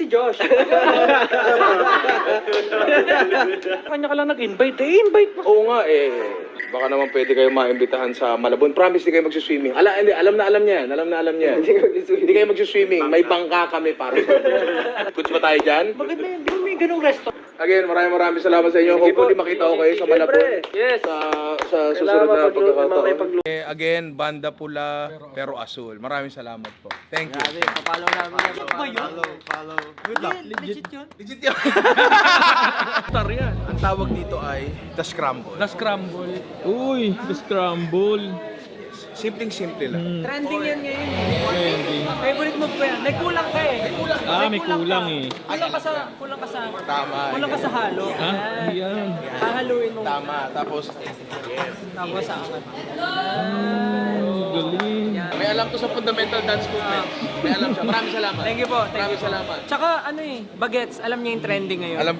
si Josh. Kanya ka lang nag-invite. Invite mo. Oo nga eh. Baka naman pwede kayo maimbitahan sa Malabon. Promise, hindi kayo magsuswimming. Alam na alam niya yan. Hindi kayo magsuswimming. May bangka kami para sa Puts ba tayo dyan? Maganda yun. Di ba may ganung resto? Again, maraming salamat sa inyo. Hopefully makita ko kayo sa Malabon. Yes. Sa susunod na pagkakataon. Again, banda pula pero asul. Maraming salamat po. Thank you. Papalo namin. Follow. Good luck. Legit yun? Legit yun. Ang tawag dito ay The Scramble. The Scramble. Uy, The Scramble. Simpleng-simple lang. Trending yan ngayon. Trending. Favorite move ko yan. May kulang ka eh. May kulang eh. Kulang ka sa Tama. kulang ka sa halo. Ha? Yan. Hahaluin mo. Tama. Tapos, Tapos sa akin. Galing. may alam to sa fundamental dance movement. May alam siya. Maraming salamat. Thank you po. Thank you Maraming po. salamat. Tsaka ano eh, bagets. Alam niya yung trending ngayon. Alam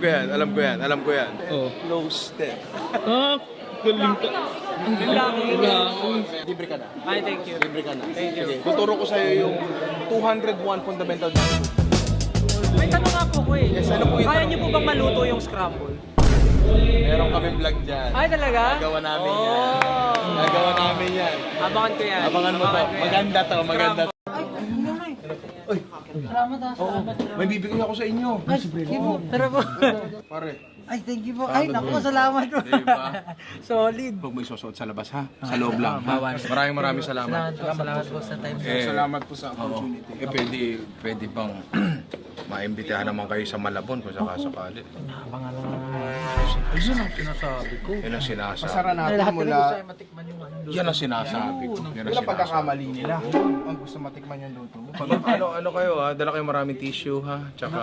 ko yan. Oh. Low step. Ah, galing ka. Libre ka na. Ay, thank you. Libre ka na. Thank you. Sige, tuturo ko sa'yo yung 201 fundamental dance movement. May tanong nga po ko eh. Yes, ano po yung Kaya tanong? niyo po bang maluto yung scramble? Meron kami vlog dyan. Ay, talaga? Gagawa namin yan. Gagawa namin yan. Abangan ko yan. Abangan mo to. ko yan. Maganda to. Maganda to. Salamat ah. Salamat. May bibigay ako sa inyo. Ay, sige po. Tara po. Pare. Ay, thank you po. Ay, naku, salamat po. Diba? Solid. Huwag mo isusuot sa labas ha. Sa loob lang. Maraming salamat. Salamat po sa time. Salamat po sa opportunity. Pwede bang maimbitahan naman kayo sa Malabon kung sakasakali. Abangan lang naman. Ayun ang sinasabi ko. Yan ang sinasabi. Masara natin Lahat na mula. gusto ay matikman yung ano. Yan ang sinasabi ko. Yan ang Wala sinasabi. pagkakamali nila. Ang gusto matikman yung luto mo. Ano kayo ha? Dala kayo maraming tissue ha? Tsaka...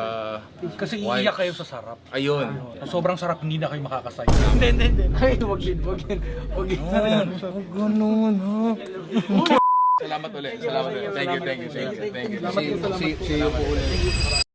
Kasi Wipes. iiyak kayo sa sarap. Ayun. Sobrang sarap, hindi na kayo makakasaya. Hindi. Ay, wag yun. Ganun ha? Salamat ulit. Thank you. See you po ulit.